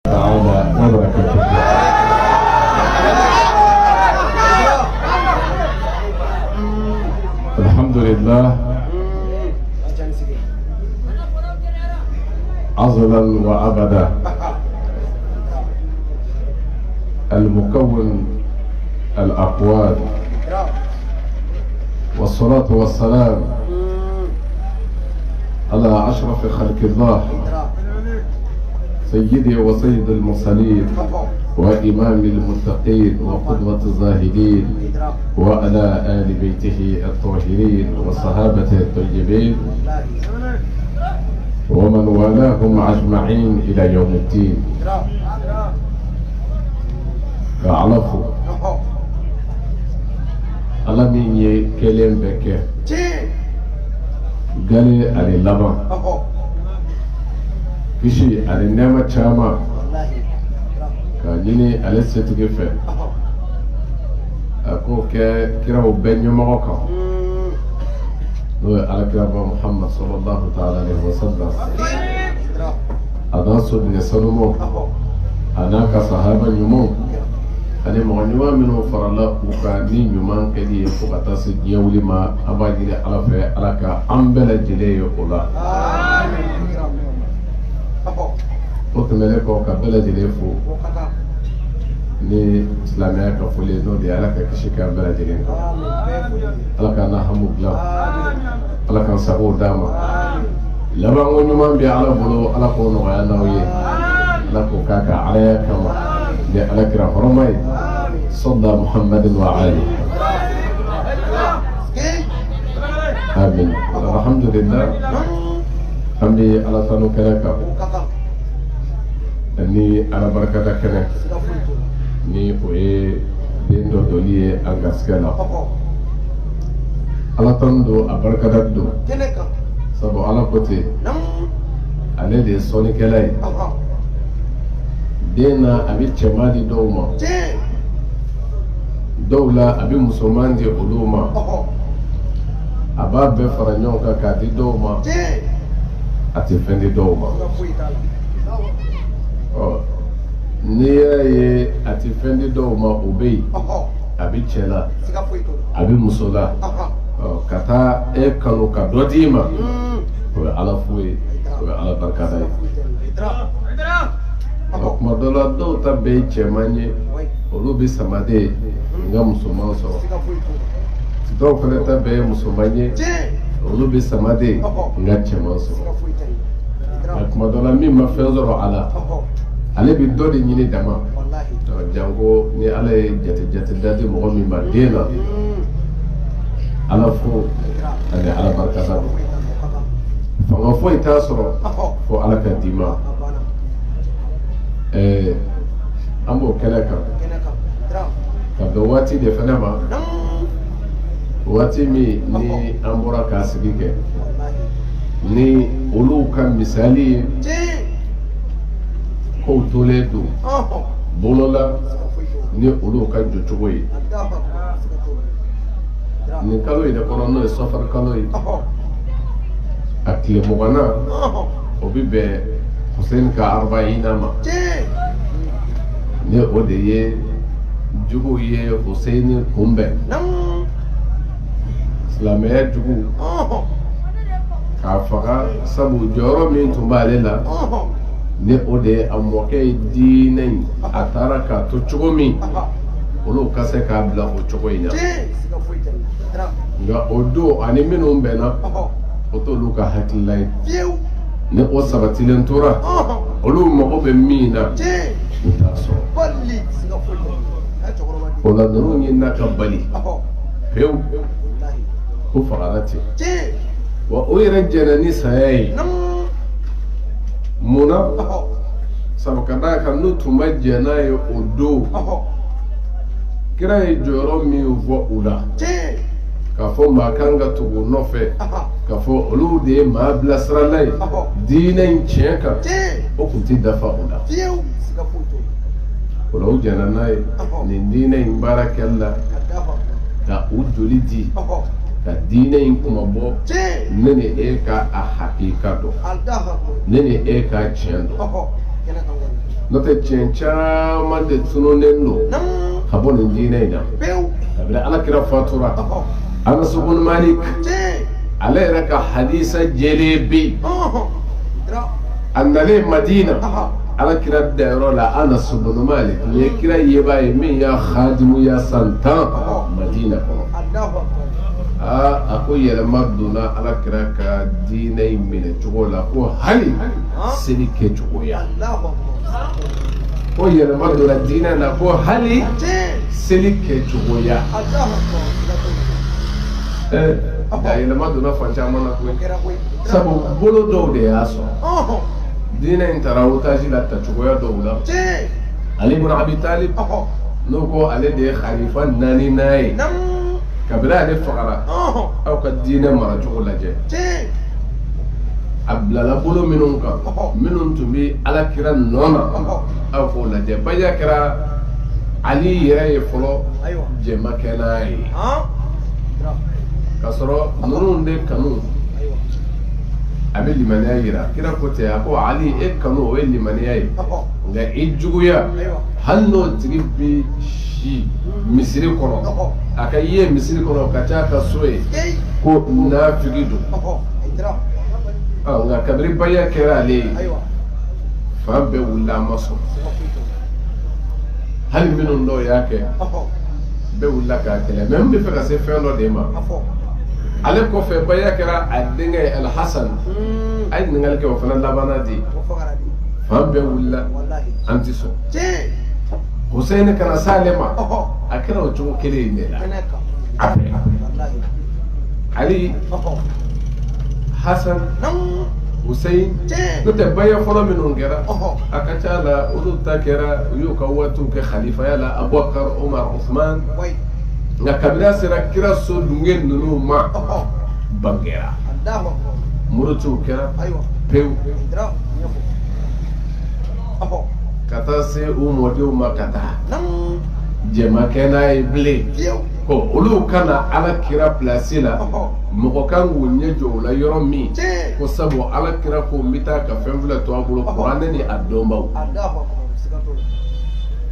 تعالى وبركاته. الحمد لله أزلا وأبدا المكون الأقوال، والصلاة والسلام على أشرف خلق الله سيدي وسيد المرسلين وإمام المتقين وقدوة الزاهدين وعلى آل بيته الطاهرين وصحابته الطيبين ومن والاهم أجمعين إلى يوم الدين. كعلفوا alamin ye kelen bɛ kɛ gale ani laban kisi ani nɛɛma caman ka ɲini ale setigi fɛ a k'o kɛ kiraw bɛɛ ɲɛmɔgɔ kan n'o ye alakiraba Muhammad sallallahu ta'ala alaihi wa sallam a n'a sodinɛ sanumanw a n'a ka sahaba ɲumanw ani mɔgɔ ɲuman minnu farala u kan ni ɲuman kɛli ye fo ka taa se diɲɛ wuli ma an b'a ɲini ala fɛ ala ka an bɛɛ lajɛlen ye o la. o tɛmɛnen kɔ ka bɛɛ lajɛlen fo ni silamɛya ka foli n'o de ye ala ka kisi kɛ an bɛɛ lajɛlen kan. ala k'an na hamu dilan, ala k'an sago d'a ma. laban ko ɲuman bɛ ala bolo ala k'o nɔgɔya n'aw ye, ala k'o k'a ka alaya kama ni ala kira hɔrɔma ye صلى محمد وعلي آمين. الحمد لله حمدي على تنو كنكا ni ala barkata kene ni oye dendo doliye angaskela ala tando abarkata do sabo ala kote ale de soni kelay dena abi chemali do ma dɔw la a bɛ musoman di olu ma a b'a bɛɛ fara ɲɔgɔn kan k'a di dɔw ma a tɛ fɛn di dɔw ma. n'i y'a ye a tɛ fɛn di dɔw ma o bɛ yen a bɛ cɛ la a bɛ muso la ka taa e kanu ka dɔ d'i ma o ye ala fo ye o ye ala barikada ye. kuma dɔ la dɔw ta bɛɛ ye cɛman ye olu bɛ samaden nga musoman sɔrɔ, dɔw fana ta bɛɛ ye musoman ye olu bɛ samaden nga cɛman sɔrɔ. a kuma dɔ la min ma fɛn sɔrɔ a la ale bɛ dɔ de ɲini dama janko ni ala ye jate da di mɔgɔ min ma den na ala fo ani ala barikada don fanga foyi t'a sɔrɔ fo ala ka d'i ma. an b'o kɛnɛ kan ka bɛn waati de fana ma waati min ni an bɔra k'a sigi kɛ ni olu ka misali ye kow tolen don bolo la ni olu ka jɔcogo ye. nin kalo in de kɔnɔ n'o ye safari kalo ye a tile 20 o bɛ bɛn Hussein ka arba'ina ma ni o de ye jugu ye Hussein kunbɛn silamɛya jugu k'a faga sabu jɔyɔrɔ min tun b'ale la ni o de ye a mɔkɛ ye diinɛ in a taara k'a to cogo min olu ka se k'a bila o cogo in na nka o don ani minnu bɛnna o t'olu ka hakilila ye ni o sabatilen tora olu mago bɛ min na u t'a sɔrɔ. o la ninnu ɲinina ka bali pewu ko fagara ten wa o yɛrɛ jɛnna ni saya ye mun na sabu ka d'a kan n'u tun ma jɛ n'a ye o don kira ye jɔyɔrɔ min fɔ u la k'a fɔ maa kan ka tugu u nɔfɛ k'a fɔ olu de ye maa bilasirala ye diinɛ in tiɲɛ kan o tun tɛ dafa o la. o la u jɛnna n'a ye nin diinɛ in baara kɛli la ka u joli di ka diinɛ in kuma bɔ ne ni e ka a hakika dɔn ne ni e ka tiɲɛ dɔn note caman de tununnen do ka bɔ nin diinɛ in na kabini alakira fatura Anas ibn Malik ale yɛrɛ ka hadisa jɛlen bɛ a nalen Madina alakira dayɔrɔ la Anas ibn Malik ye kira yeba ye min y'a khadimu ya san 10 Madina kɔnɔ a ko yɛlɛma donna alakira ka diinɛ in minɛ cogo la ko hali seli kɛ cogoya ko yɛlɛma donna diinɛ na ko hali seli kɛ cogoya da yɛlɛma donna fan caman na koyi sabu bolo dɔw de y'a sɔrɔ diinɛ in taara otage la ta cogoya dɔw la Ali ibn Abi Talib n'o ko ale de ye khalifa 4nan ye kabila ale fagara aw ka diinɛ mara cogo lajɛ a bilala bolo minnu kan minnu tun bɛ alakira nɔ na aw k'o lajɛ baya kɛra Ali yɛrɛ ye fɔlɔ jɛmakɛna ye ka sɔrɔ ninnu de kanu a bɛ limaniya yira kira ko tɛ a ko Ali e kanu o ye limaniya ye nka i juguya hali n'o tigi bɛ si misiri kɔnɔ a ka ye misiri kɔnɔ ka ca ka so ye ko nafigi don nka kabiri baya kɛra ale ye fan bɛɛ wulila a ma sɔn hali minnu dɔw y'a kɛ bɛɛ wulila k'a kɛlɛ mɛ n bɛ fɛ ka se fɛn dɔ de ma ale kɔfɛ baya kɛra a denkɛ Al-Hasan a ye ɲininkali kɛ o fana labanna di fan bɛɛ wulila an tɛ sɔn Hussein kana s'ale ma a kɛra o cogo kelen in de la Ali Hasan Hussein n'o tɛ baya fɔlɔ minnu kɛra a ka ca la olu ta kɛra u y'u ka waatiw kɛ khalifaya la Abubakar Umar Uthman nka kabila sera kira so dunge ninnu ma bangera muruciw kɛra pewu ka taa se u mɔdenw ma ka taa jɛmakɛ n'a ye bilen ko olu kana ala kira place la mɔgɔ kan k'u ɲɛ jɔ o la yɔrɔ min ko sabu ala kira ko n bɛ taa ka fɛn filɛ to a bolo kuranɛ ni a dɔnbaw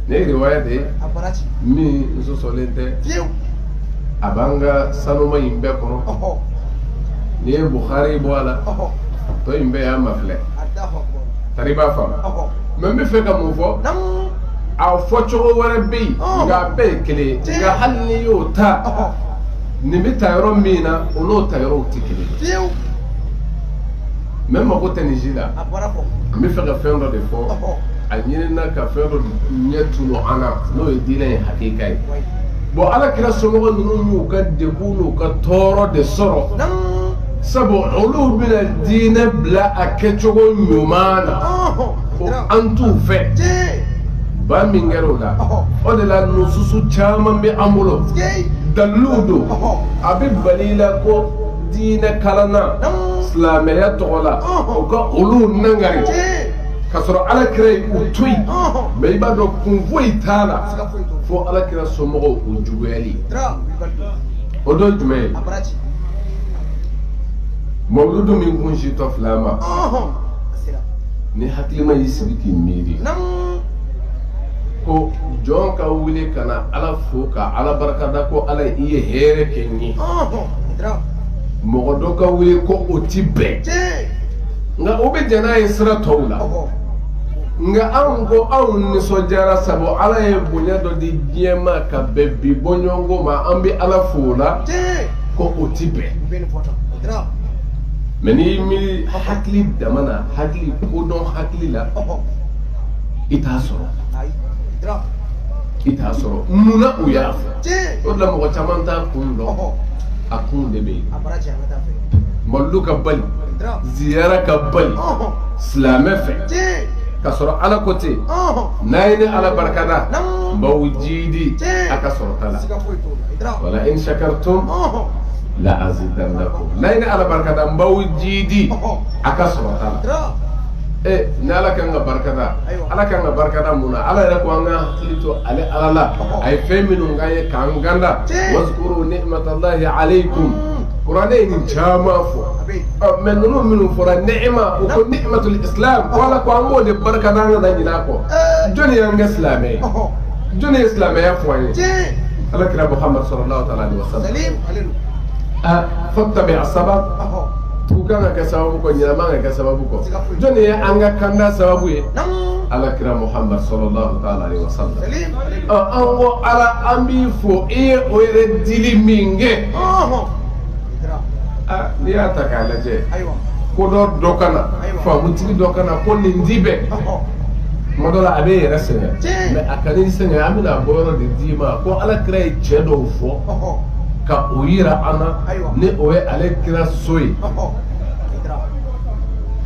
ne ye riwaya de ye min sɔsɔlen tɛ a b'an ka sanuma in bɛɛ kɔnɔ n'i ye Bukhari bɔ a la tɔ in bɛɛ y'a mafilɛ tari i b'a faamu mɛ n bɛ fɛ ka mun fɔ a fɔcogo wɛrɛ bɛ yen nka a bɛɛ ye kelen nka hali n'i y'o ta nin bɛ ta yɔrɔ min na o n'o ta yɔrɔw tɛ kelen mɛ n mago tɛ nin si la n bɛ fɛ ka fɛn dɔ de fɔ a ɲinina ka fɛn dɔ ɲɛ tunu an na n'o ye diinɛ ye hakika ye bon ala kira somɔgɔ ninnu y'u ka degun n'u ka tɔɔrɔ de sɔrɔ sabu olu bɛna diinɛ bila a kɛcogo ɲuman na ko an t'u fɛ ba min kɛra o la o de la nususu caman bɛ an bolo daliluw don a bɛ bali i la ko diinɛ kalanna silamɛya tɔgɔ la o ka olu nangari ka sɔrɔ ala kira ye u to yen mɛ i b'a dɔn kun foyi t'a la fo ala kira somɔgɔw o juguyali o dɔ ye jumɛn ye mawuludu min kun sitɔ fila ma ni hakilima y'i sigi k'i miiri ko jɔn ka wuli ka na ala fo ka ala barikada ko ala i ye hɛrɛ kɛ n ye mɔgɔ dɔ ka wuli ko o ti bɛn nka o bɛ jɛn n'a ye sira tɔw la nka anw ko anw nisɔndiyara sabu ala ye bonya dɔ di diɲɛ ma ka bɛn bi bɔɲɔgɔnko ma an bɛ ala fo o la ko o ti bɛn mɛ n'i miiri hakili dama na hakili kodɔn hakili la i t'a sɔrɔ i t'a sɔrɔ munna u y'a fɔ o de la mɔgɔ caman t'a kun dɔn a kun de bɛ yen mawuludu ka bali ziyara ka bali silamɛ fɛ ka sɔrɔ ala ko ten n'a ye ne ala barikada n b'aw jiidi a ka sɔrɔ ta la wala in shakartum la azidannakum n'a ye ne ala barikada n b'aw jiidi a ka sɔrɔ ta la ni ala kan ka barikada ala kan ka barikada mun na ala yɛrɛ ko an ka hakili to ale ala la a ye fɛn minnu k'an ye k'an ganda wazkuru ni'matallahi alaykum Qur'ane ni chama fo men no minu fora ni'ma ko ni'matul islam wala ko ango de barka nanga da nyina ko joni yanga islamé joni islamé ya fo ni ala kira muhammad sallallahu alaihi wasallam salim fattabi as-sabab tukanga ka sababu ko nyama ka sababu ko joni anga kanda sababu ye ala kira muhammad sallallahu alaihi wasallam ango ala ambi fo o re dili minge ni y'a ta k'a lajɛ ko dɔ kana faamutigi dɔ kana ko nin di bɛ tuma dɔ la a bɛ yɛrɛ sɛgɛn mɛ a ka n'i sɛgɛn an bɛna bɔ yɔrɔ de d'i ma ko ala kira ye cɛ dɔw fɔ ka o yira an na ni o ye ale kira so ye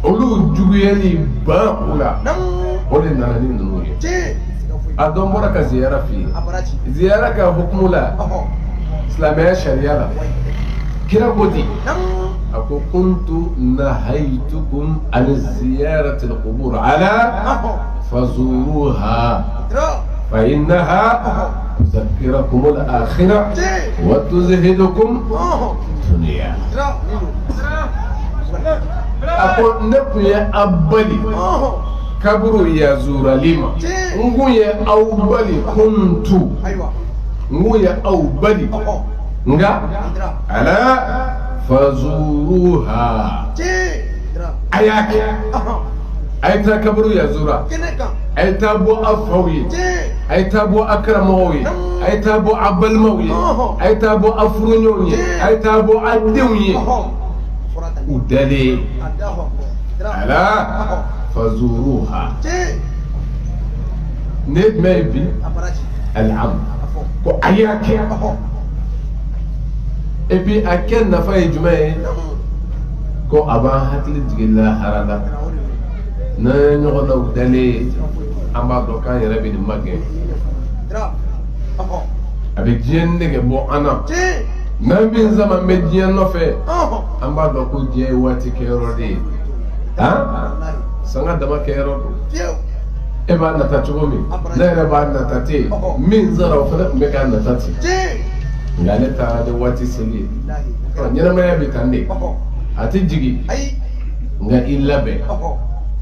olu juguyali ban u la o de nana ni ninnu ye a dɔn bɔra ka ziyara f'i ye ziyara ka hukumu la silamɛya sariya la kira godi ako kuntu nahaytukum an ziyarati alqubur ala fazuruha fa innaha tuzakkirakum al-akhirah wa tuzhidukum dunya ako neku ya abali kaburu ya zuralima ngu ya awbali kuntu ngu ya awbali nga ala fazuruha ayake ayta kabru ya zura ayta bo afawi ayta bo akramawi ayta bo abalmawi ayta bo afrunyoyi ayta bo adewyi udale ala fazuruha need maybe al-am ko ayake et puis à quel nafa ye jumɛn ye ko a b'an hakili jigin lahara la n'an ye ɲɔgɔn naw dalen an b'a dɔn k'an yɛrɛ bɛ nin magɛn a bɛ diɲɛ nege bɔ an na n'an bɛ n zaman bɛ diɲɛ nɔfɛ an b'a dɔn ko diɲɛ ye waati kɛyɔrɔ de ye sanga dama kɛyɔrɔ don e b'a nata cogo min ne yɛrɛ b'a nata ten min sara o fana tun bɛ k'a nata ten nka ale taara ni waati seli ye ɲɛnamaya bɛ tan de a tɛ jigin nka i labɛn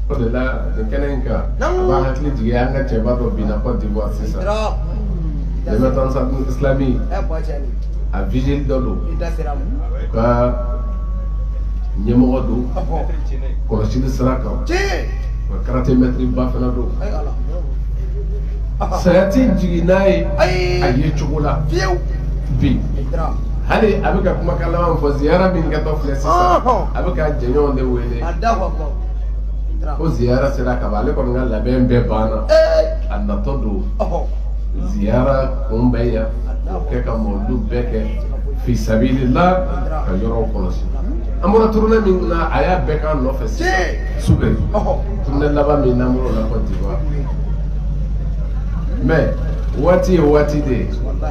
o de la nin kɛnɛ in kan a b'a hakili jigin an ka cɛba dɔ binna Côte d'Ivoire sisan l'émergence islamique a vigile dɔ don u ka ɲɛmɔgɔ don kɔlɔsili sira kan wa karate maître ba fana don saya tɛ jigin n'a ye a ye cogo la bi hali a bɛ ka kumakan laban fɔ ziyara min kɛtɔ filɛ sisan a bɛ ka jɛɲɔgɔnw de wele ko ziyara sera ka ban ale kɔni ka labɛn bɛɛ banna a natɔ don ziyara kunbɛn yan o kɛ ka mɔlu bɛɛ kɛ fi sabilillah ka yɔrɔw kɔlɔsi an bɔra tournée min na a y'a bɛɛ k'an nɔfɛ sisan Soubel tournée laban min n'an bɔra o la Côte d'Ivoire mais waati ye waati de ye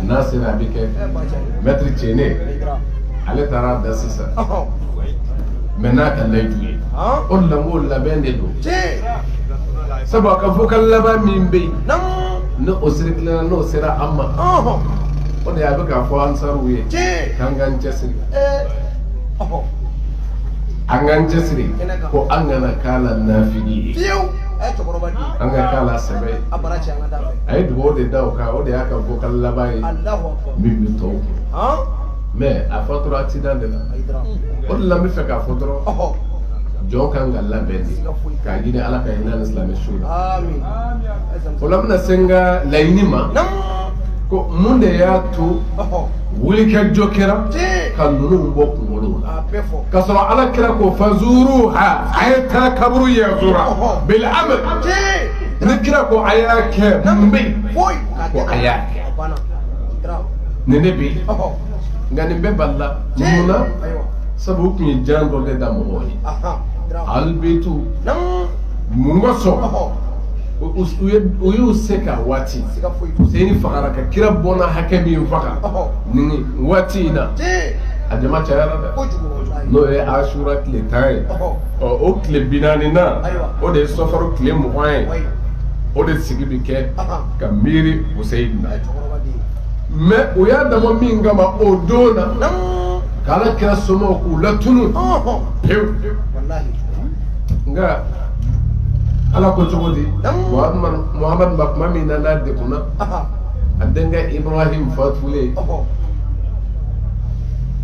n'a sera a bɛ kɛ maître Tiene ale taara da sisan mais n'a ka layidu ye o de la n ko labɛn de don sabu a ka fɔ ka laban min bɛ yen ni o sirikilenna n'o sera an ma o de a bɛ k'a fɔ ansaruw ye k'an k'an cɛsiri an k'an cɛsiri ko an kana k'a la nafili ye an ka k'a la sɛbɛ ye a ye dugawu de da o kan o de y'a ka vocal laban ye min bɛ tɔw kɛ mais a fatura accident de la o de la n bɛ fɛ k'a fɔ dɔrɔn jɔn kan ka labɛn de k'a ɲini ala ka hinɛ ni silamɛ su la o la n bɛna se n ka laɲini ma ko mun de y'a to wulikajɔ kɛra ka ninnu bɔ kunkolo la k'a sɔrɔ ala kira ko fazuruha a ye taa kaburu yazura bil amr ni kira ko a y'a kɛ mun bɛ yen ko a y'a kɛ ni ne bɛ yen nka nin bɛɛ bali la mun na sabu u tun ye jan dɔ de da mɔgɔw ye alibitu mun ka sɔn u y'u se ka waati Useni fagara ka kira bɔnna hakɛ min faga nin waati in na a jama cayara dɛ n'o ye Ashura tile 10 ye o tile 40 na o de ye Sɔfaro tile 20 ye o de sigi bi kɛ ka miiri Useni na mais u y'a dabɔ min kama o don na kala kira somo ku la tunu wallahi nga ala ko jogodi muhammad bakma min na de kuna adenga ibrahim fatule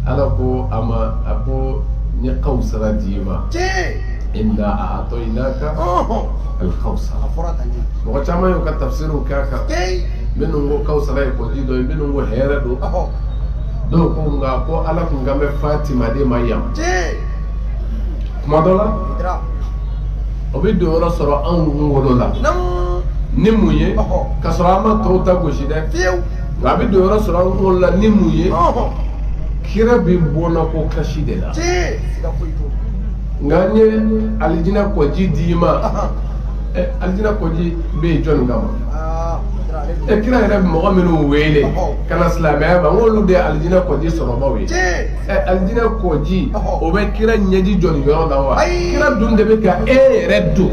ala ko ama ako ni qawsara dima inna a'tainaka al-qawsar mo chama yo ka tafsiru kaka minu ngo qawsara ko dido minu ngo hera do ko nga ko ala ko ngambe fatima de mayam kuma dola obi do ro soro an ngo la ni muye ka soro ama to ta go shide nga bi do ro soro ngo la ni muye kira bi bona ko kashi de la nganye alijina ko ji dima alijina ko ji be jon ngama kira ira mo minu wele kana islamaya ba ngolu de alijina ko ji soro bawe alijina ko ji o be kira nyaji jon yo da wa kira dun de be ka reddu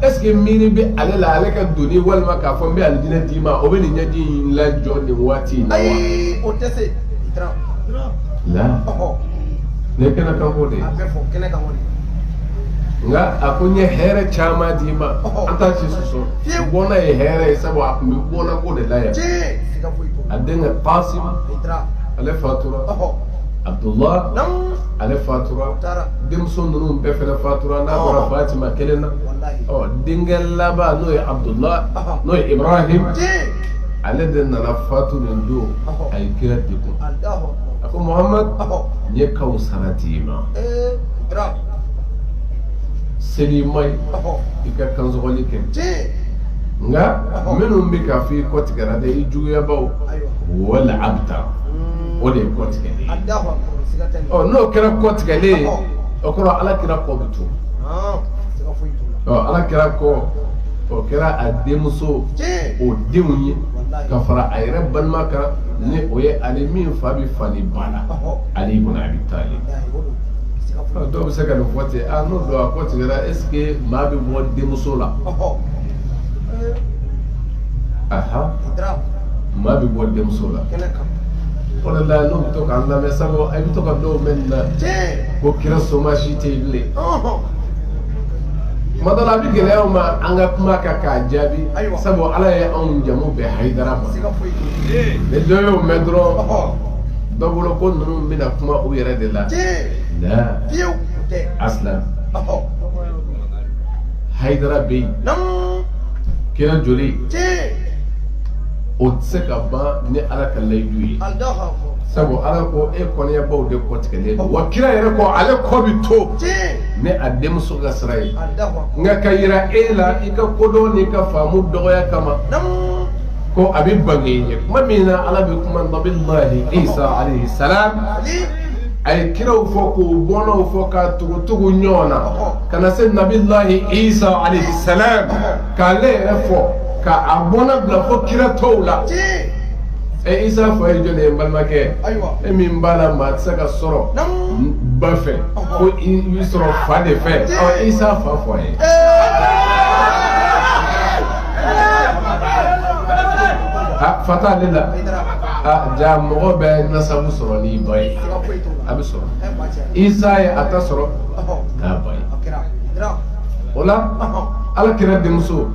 est-ce que mini be alala alaka duni wal ma ka fon be alijina dima o be ni nyaji la jon ni wati na wa o tese la ne kana kan hode nga akunye here chama dima anta ci so bona e here sabo akumi bona ko de la ya adenga qasim ale fatura abdullah ale fatura dim sondunu be fele fatura na bara fatima kelena o dingel laba no e abdullah no e ibrahim ale den na fatura ndo ay kira diko ako muhammad ye kawsara dima selimai ika kanzogoli ken nga minum bi ka fi kotigara de ijuya baw wala abta wala kotigale oh no kira kotigale o ko ala kira ko bitu ala kira ko o kira ademuso o demunye ka fara ayre ban maka ne oye alimin fabi fani bala ali ibn abi talib do be se ka no fote no do akote gara est-ce que ma bi mo demuso la aha ma bi mo demuso la wala la no to kan na me sabo ay to ka do men na ko kira so ma shi te ile madala bi gele ma anga kuma ka ka jabi sabo ala ya on jamu be haidara ma le do yo medro do bolo ko no mina kuma o yere de la لا اصلا حيدرابي كده جولي otseka ni alaka laydui sabo alako e konya baw de ko tikale wa kira yere ko ale ko bi to ne adem so gasrai nga kayira ela ika kodo ni ka famu doya kama ko abi bangi mamina ala bi kuma billahi isa alayhi salam ay kiraw foko bono foka tugu nyona kana sen nabillahi isa alayhi salam kale refo ka abona bla fo kira tawla e isa fo e jone balmake e min bala ma saka soro bafe ko yi soro fa de fe o isa fa fo e fata lila jam mo be nasabu soro ni boy abi soro isa ya ata soro ka boy ola ala kira de muso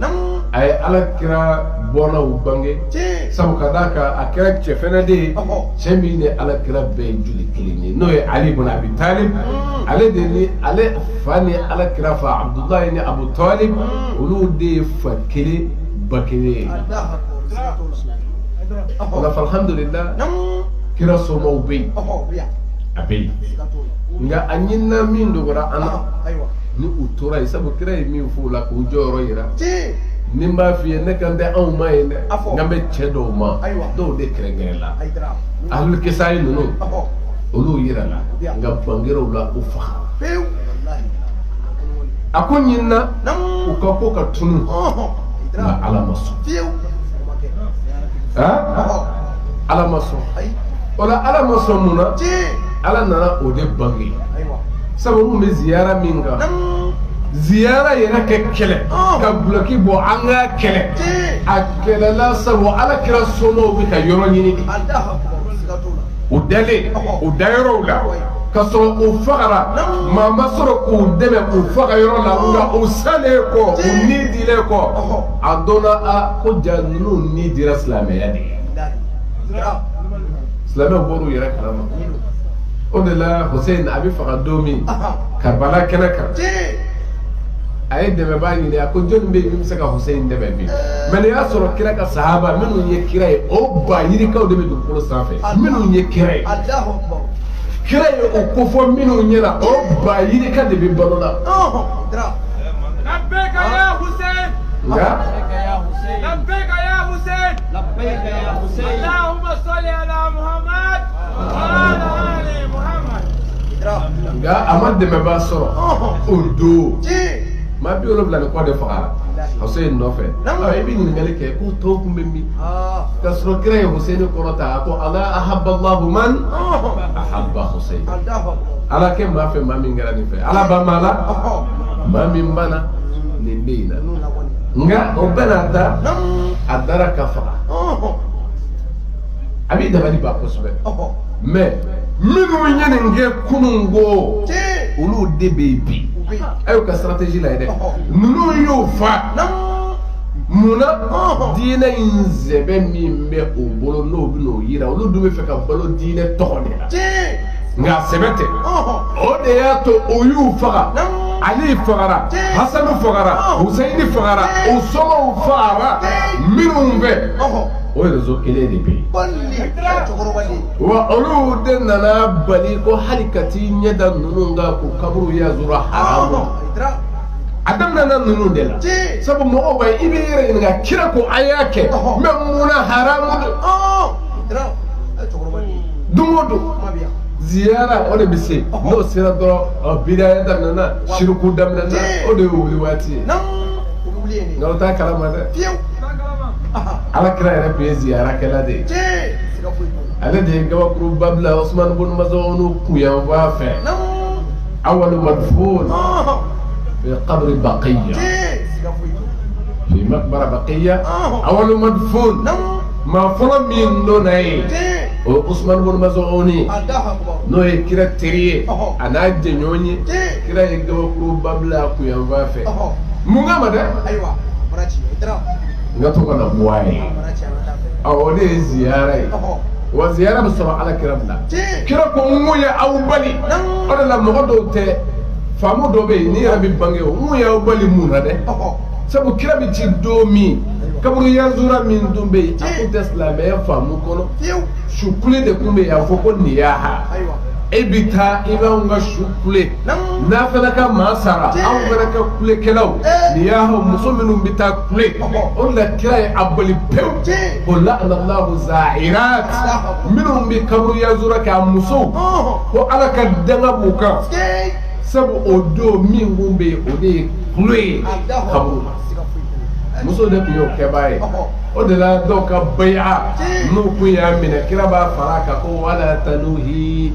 ay ala kira bona ubange sabu kadaka akira chefena de chemi ne ala kira be juli kilini no e ali ibn abi talib ale de ni ale fani ala kira fa abdullah ni abu talib ulu de fakili bakili wala alhamdulillah kira so mawbi abi nga anyina min dogora ana ni utora isabu kira mi fu la ko joro yira nimba fi ne kande an mai ne ngambe chedo ma do de krengela ahlul kisai nunu ulu yira la nga bangero la ufa akunyina ukako ka tunu na alamaso alamaso wala alamaso muna ala nana o de bangi sabu mun be ziyara minga ziyara yera ke kele ka bloki bo anga kele akele la sabu ala kira somo bi ka yoro nyini o dale o dayɔrɔw la ka sɔrɔ o fagara maa ma sɔrɔ k'u dɛmɛ o fagayɔrɔ la nka o salen kɔ o ni dilen kɔ a dɔnna a ko ja ninnu ni dira silamɛya de ye silamɛw bɔr'u yɛrɛ kalama o de la Hussein a bɛ faga don min Karbala kɛnɛ kan a ye dɛmɛbaa ɲini a ko jɔnni bɛ yen min bɛ se ka Hussein dɛmɛ bi mɛ n'i y'a sɔrɔ kira ka sahaba minnu ye kira ye o ba yirikaw de bɛ dugukolo sanfɛ minnu ye kira ye kira ye o kofɔ minnu ɲɛna o ba yirika de bɛ balo la لبيك يا حسين nka لبيك يا حسين لبيك يا حسين اللهم صل على محمد وعلى آل محمد nka a ma dɛmɛbaa sɔrɔ o don maa bi wolonwula ni kɔ de fagara Hussein nɔfɛ i bɛ ɲininkali kɛ ko tɔw kun bɛ min ka sɔrɔ kira ye Hussein kɔrɔta a ko ala ahabba Allahu man ahabba Hussein ala kɛ maa fɛ maa min kɛra nin fɛ ala ba maa la maa min banna nin bɛ yen na nka o bɛɛ n'a ta a dara ka faga a b'i dabali ban kosɛbɛ mɛ minnu ye nin kɛ kunun ko olu de bɛ yen bi a y'u ka stratégie la ye dɛ ninnu y'o fa munna diinɛ in sɛbɛ min bɛ o bolo n'o bɛ n'o yira olu dun bɛ fɛ ka balo diinɛ tɔgɔ de la nka sɛbɛ tɛ o de y'a to o y'u faga Ali fagara Hasanu fagara Husaini fagara o sɔgɔw fagara minnu bɛ o réseau kelen de bɛ yen wa olu de nana bali ko hali ka t'i ɲɛ da ninnu kan k'u kaburu yazura haramu a daminɛna ninnu de la sabu mɔgɔw b'a ye i bɛ yɛrɛ ɲininka kira ko a y'a kɛ mɛ munna haramu don o don ziyara o de bɛ se n'o sera dɔrɔn bidaya daminɛna shirku daminɛna o de ye wuli waati ye nka o t'a kalama dɛ ala kira yɛrɛ tun ye ziyarakɛla de ye ale de ye gabakuruba bila Usman ibn Maz'un kunyanfan fɛ awwalu madfun fi qabri Baqiyya fi maqbara Baqiyya awwalu madfun maa fɔlɔ min donna ye o Usman ibn Maz'un n'o ye kira teri ye a n'a jɛɲɔgɔn ye kira ye gabakuruba bila kunyanfan fɛ mun kama dɛ n ka to ka na bɔ a ye o de ye ziyara ye wa ziyara bɛ sɔrɔ ala kira bila kira ko n ko ye aw bali o de la mɔgɔ dɔw tɛ faamu dɔ bɛ yen n'i yɛrɛ bɛ bange o n ko ye aw bali mun na dɛ sabu kira bɛ ci don min kaburu yanzura min dun bɛ yen a tun tɛ silamɛya faamu kɔnɔ su kule de tun bɛ yen a fɔ ko nin y'a ha e bɛ taa i b'anw ka su kule n'a fana ka maa sara anw fana ka kulekɛlaw nin y'a ha muso minnu bɛ taa kule o de la kira ye a bali pewu o la'anallahu za'irat minnu bɛ kaburu yanzura kɛ a musow ko ala ka danga b'u kan sabu o don min kun bɛ yen o de ye kule ye kaburu la muso de tun y'o kɛbaa ye o de la dɔw ka baya n'u kun y'a minɛ kira b'a fara a kan ko wala tanuhi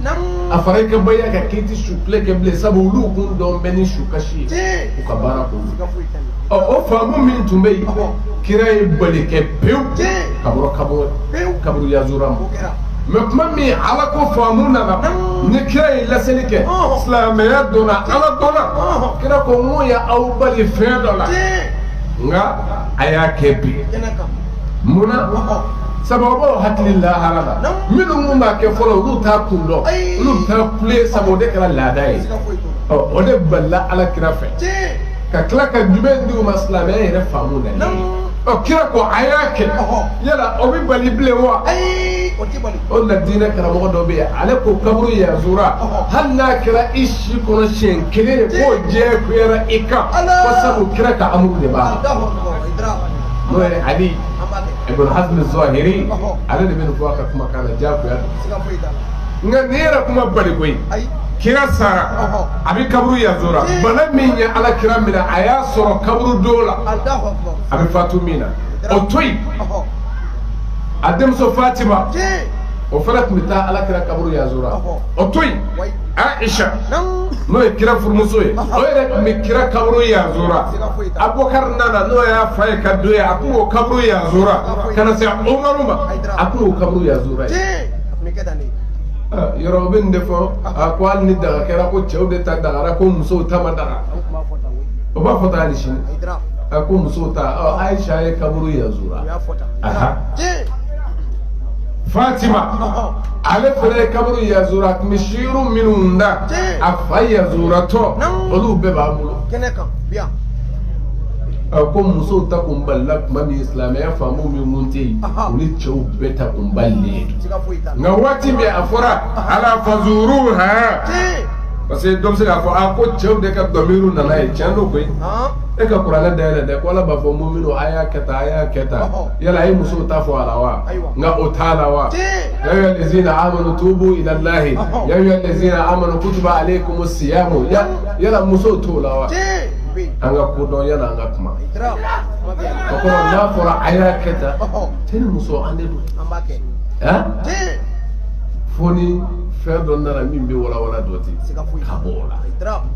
a fara i ka baya kan k'i ti su tile kɛ bilen sabu olu kun dɔn bɛ ni su kasi ye u ka baara kun o faamu min tun bɛ yen kira ye bali kɛ pewu kaburu yazura ma mɛ tuma min ala ko faamu nana ni kira ye laseli kɛ silamɛya donna ala donna kira ko n ko ye aw bali fɛn dɔ la nka a y'a kɛ bi munna sababu hakili lahara la minnu kun b'a kɛ fɔlɔ olu t'a kun dɔn olu t'a kule sabu o de kɛra laada ye o de balila ala kira fɛ ka tila ka jumɛn di u ma silamɛya yɛrɛ faamu na ye kira ko a y'a kɛ yala o bɛ bali bilen wa o de la diinɛ karamɔgɔ dɔ bɛ yen ale ko kaburu yazura hali n'a kɛra i si kɔnɔ siɲɛ kelen de k'o diyagoyara i kan ko sabu kira ka amuru de b'a la n'o ye Ali ibn Hazm az-Zahiri ale de bɛ nin fɔ a ka kumakan na diyagoya don nka nin yɛrɛ kuma bali koyi kira sara a bɛ kaburu yazura bana min ye ala kira minɛ a y'a sɔrɔ kaburu don la a bɛ fatu min na o to yen a denmuso Fatima o fana tun bɛ taa ala kira kaburu yazura o to yen Aisha n'o ye kira furumuso ye o yɛrɛ tun bɛ kira kaburu yazura Abubakar nana n'o y'a fa ye ka don ye a tun b'o kaburu yazura ka na se Umaru ma a tun b'o kaburu yazura ye yɔrɔ bɛ nin de fɔ a ko hali ni daga kɛra ko cɛw de ta dagara ko musow ta ma daga o b'a fɔ ta hali sini a ko musow ta Aisha ye kaburu yazura Fatima ale fana ye kaburu yazura tun bɛ siiru minnu da a fa yazuratɔ olu bɛɛ b'a bolo ko musow ta kun balila tuma min silamɛya faamu min mun tɛ yen o ni cɛw bɛɛ ta kun balilen nka waati min a fɔra ala fazuruha parce que dɔ bɛ se k'a fɔ ko cɛw de ka dɔmiru nana ye tiɲɛ don koyi e ka kuranɛ dayɛlɛ dɛ ko ala b'a fɔ muminu a y'a kɛ tan a y'a kɛ tan yala a ye musow ta fɔ a la wa nka o t'a la wa ya ayyuha allazina amanu tubu ila allahi ya ayyuha allazina amanu kutiba alaykumus siyamu yala musow t'o la wa an ka kodɔn yala an ka kuma o kɔrɔ n'a fɔra a y'a kɛ tan cɛ ni muso an de don fo ni fɛn dɔ nana min bɛ walawala dɔ ten ka bɔ o la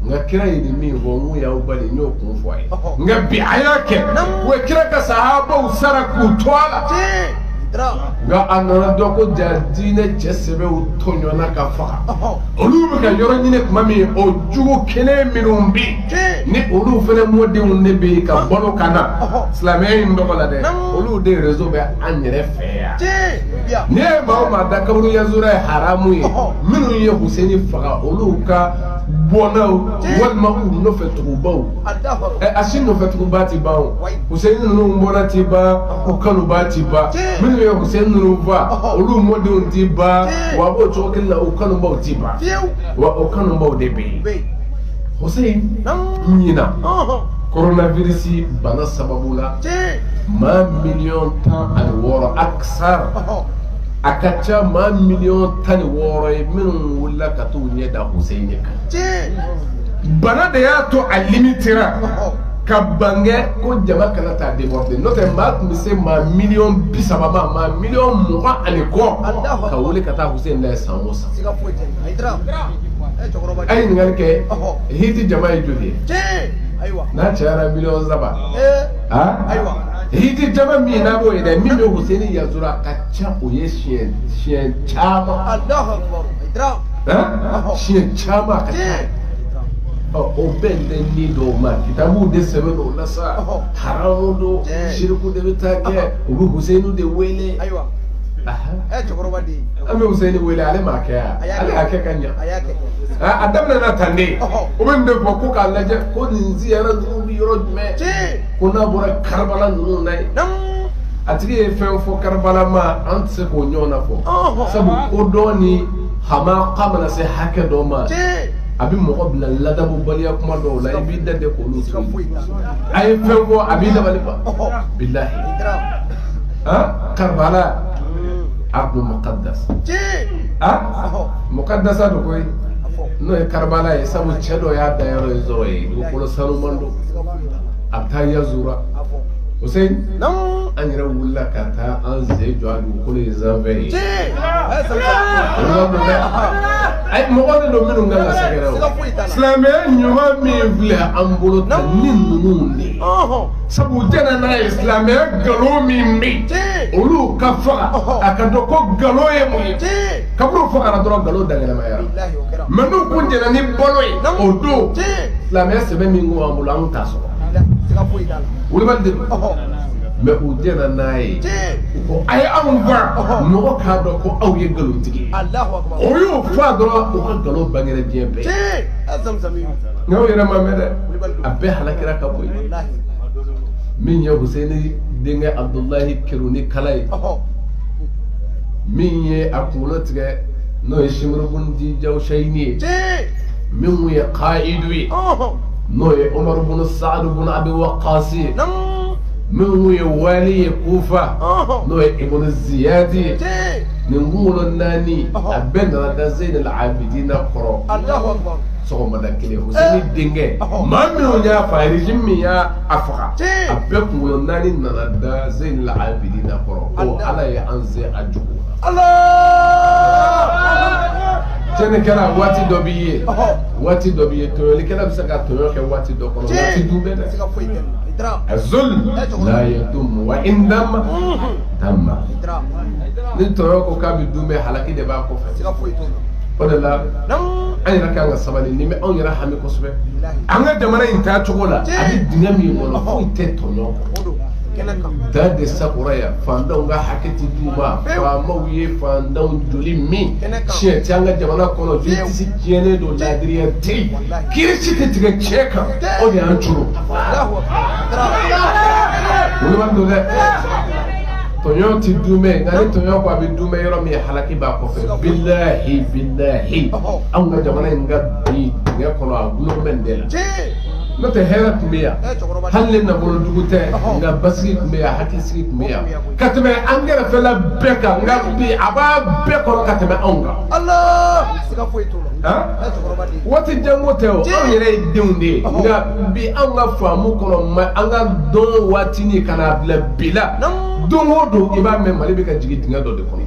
nka kira ye nin min fɔ mun y'aw bali n y'o kun fɔ a ye nka bi a y'a kɛ wa kira ka sahabaw sara k'u to a la nka a nana dɔn ko ja diinɛ cɛ sɛbɛw tɔɲɔna ka faga olu bɛ ka yɔrɔ ɲini tuma min o jugu kɛnɛ minnu bɛ ni olu fana mɔdenw de bɛ ka balo ka na silamɛya in dɔgɔ la dɛ olu de réseau bɛ an yɛrɛ fɛ yan n'i ye maa o maa da kaburu yazura ye haramu ye minnu ye Huseni faga olu ka bɔnnaw walima u nɔfɛtugubaw a si nɔfɛtuguba ti ban o Huseni ninnu bɔnna ti ban u kanuba ti ban minnu ye Huseni ninnu fa olu mɔdenw ti ban wa a b'o cogo kelen na u kanubaw ti ban wa o kanubaw de bɛ yen Huseni ɲina coronavirus bana sababu la maa 10,016,000 aksar a ka ca maa 10,016,000 ye minnu wulila ka t'u ɲɛ da Huseni kan bana de y'a to a limitera ka bange ko jama kana taa déborder n'o tɛ maa tun bɛ se maa 30,000,000 ma maa 20,000,000 kɔ ka wuli ka taa Huseni lajɛ san o san a ye ɲininkali kɛ hiti jama ye joli ye n'a cayara 3 hiti jama min n'a b'o ye dɛ min bɛ Huseni yazura a ka ca o ye siɲɛ caman siɲɛ caman a ka ca o bɛɛ de ni dɔw ma kitabu de sɛbɛn o la sa haramu don shiriku de bɛ taa kɛ u bɛ Huseni de wele an bɛ Huseni wele ale m'a kɛ yan ale y'a kɛ ka ɲa a daminɛna tan de o bɛ nin de fɔ ko k'a lajɛ ko nin ziyara ninnu bɛ yɔrɔ jumɛn ko n'a bɔra Karabala ninnu na ye a tigi ye fɛn fɔ Karabala ma an tɛ se k'o ɲɔgɔn na fɔ sabu ko dɔ ni hamaqa mana se hakɛ dɔ ma a bɛ mɔgɔ bila ladabubaliya kuma dɔw la i b'i da de k'olu to yen a ye fɛn fɔ a b'i dabali ban bilahi Karabala Abdul Muqaddas Muqaddasa do koyi n'o ye Karabala ye sabu cɛ dɔ y'a da yɔrɔ ye zɔrɔ ye dugukolo sanuman don a bɛ taa yazura Huseni an yɛrɛ wulila ka taa an sen jɔ a dugukolo ye zanfɛ ye mɔgɔ de don minnu kan ka sɛgɛrɛ o silamɛya ɲuman min filɛ an bolo ta ni ninnu de sabu jɛna n'a ye silamɛya nkalon min bɛ olu ka faga a ka dɔn ko nkalon ye mun ye kaburu fagara dɔrɔn nkalon dangɛlɛmayara mɛ n'u kun jɛna ni bɔlɔ ye o don silamɛya sɛbɛn min ko an bolo an t'a sɔrɔ wulibali de don mɛ u jɛna n'a ye ko a ye anw fa mɔgɔ k'a dɔn ko aw ye nkalontigi ye o y'o fa dɔrɔn u ka nkalon bangera diɲɛ bɛɛ nka o yɛrɛ ma mɛn dɛ a bɛɛ halakira ka bɔ yen min ye Huseni denkɛ Abdulahi Keruni kala ye min ye a kunkolo tigɛ n'o ye Shimribun Dijaw Shayini ye min ye Qaidu ye n'o ye Umar bun Saad bun Abi Waqqas ye min ye wali ye Kufa n'o ye Ibn Ziyad ye nin kunkolo naani a bɛɛ nana da Zayn al-Abidina kɔrɔ sɔgɔmada kelen Huseni denkɛ maa minnu y'a fa régime min y'a faga a bɛɛ kunkolo naani nana da Zayn al-Abidina kɔrɔ ko ala ye an se a jugu tiɲɛni kɛra waati dɔ b'i ye waati dɔ b'i ye tɔɲɔlikɛla bɛ se ka tɔɲɔ kɛ waati dɔ kɔnɔ waati dun bɛ dɛ الظلم لا يدوم وإن دم دم ni tɔɲɔ ko k'a bɛ dunbɛ halaki de b'a kɔfɛ o de la an yɛrɛ kan ka sabali ni bɛ anw yɛrɛ hami kosɛbɛ an ka jamana in taa cogo la a bɛ dingɛ min kɔnɔ foyi tɛ tɔɲɔ kɔ da de sakura ya fandanw ka hakɛ ti d'u ma faamaw ye fandanw joli min tiɲɛ tɛ an ka jamana kɔnɔ joli tɛ se tiɲɛnen don laadiriya tɛ yen kiiri si tɛ tigɛ tiɲɛ kan o de y'an curu olu b'a don dɛ tɔɲɔ ti dunmɛ nka ni tɔɲɔ ko a bɛ dunmɛ yɔrɔ min halaki b'a kɔfɛ bilahi bilahi anw ka jamana in ka bi dingɛ kɔnɔ a gulonmɛ de la n'o tɛ hɛrɛ tun bɛ yan hali ni nafolojugu tɛ nka basigi tun bɛ yan hakilisigi tun bɛ yan ka tɛmɛ an kɛrɛfɛla bɛɛ kan nka bi a b'a bɛɛ kɔnɔ ka tɛmɛ anw kan waati janko tɛ o anw yɛrɛ ye denw de ye nka bi anw ka faamu kɔnɔ an ka dɔn waatinin ka n'a bila bi la don o don i b'a mɛn Mali bɛ ka jigin dingɛ dɔ de kɔnɔ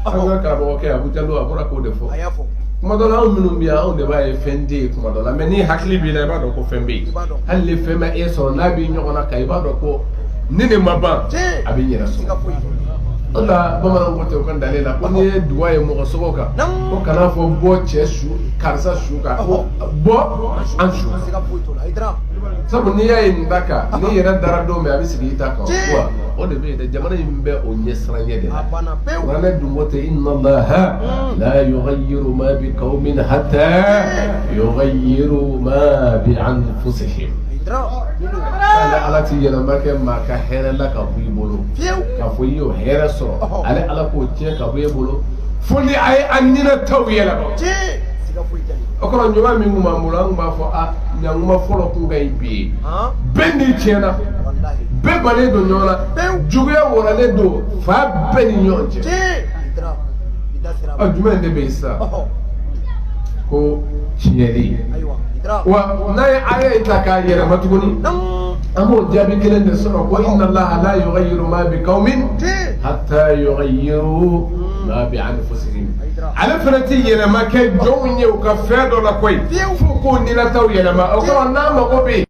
an ka karamɔgɔkɛ Abu Jalo a bɔra k'o de fɔ kuma dɔ la anw minnu bɛ yan anw de b'a ye fɛn tɛ yen kuma dɔ la mɛ ni hakili b'i la i b'a dɔn ko fɛn bɛ yen hali ni fɛn bɛ e sɔrɔ n'a b'i ɲɔgɔn na kan i b'a dɔn ko ni nin ma ban a bɛ yɛrɛ sɔrɔ o la bamananw ko ten u ka dalen la ko n'i ye duga ye mɔgɔ sogo kan ko kana fɔ bɔ cɛ su karisa su kan ko bɔ an su sabu n'i y'a ye nin da kan n'i yɛrɛ dara don min a bɛ sigi i ta kan wa o de bɛ yen dɛ jamana in bɛ o ɲɛsiranɲɛ de la kuranɛ dun ko ten inna Allaha la yughayyiru ma bi qawmin hatta yughayyiru ma bi anfusihim ale ala ti yɛlɛma kɛ maa ka hɛrɛ la ka bɔ i bolo k'a fɔ i y'o hɛrɛ sɔrɔ ale ala k'o tiɲɛ ka bɔ i bolo fo ni a ye a ninataw yɛlɛma o kɔrɔ ɲuman min tun b'an bolo an tun b'a fɔ a ɲankuma fɔlɔ kun ka ɲi bi ye bɛɛ n'i tiɲɛna bɛɛ bannen don ɲɔgɔn na juguya wɔrɔlen don fa bɛɛ ni ɲɔgɔn cɛ jumɛn de bɛ yen sisan ko tiɲɛli wa n'a ye aya in ta k'a yɛlɛma tuguni an b'o jaabi kelen de sɔrɔ ko inna Allaha la yughayyiru ma bi qawmin hatta yughayyiru ma bi anfusihim ale fana tɛ yɛlɛma kɛ jɔnw ye u ka fɛn dɔ la koyi fo k'o ninataw yɛlɛma o kɔrɔ n'a mago bɛ yen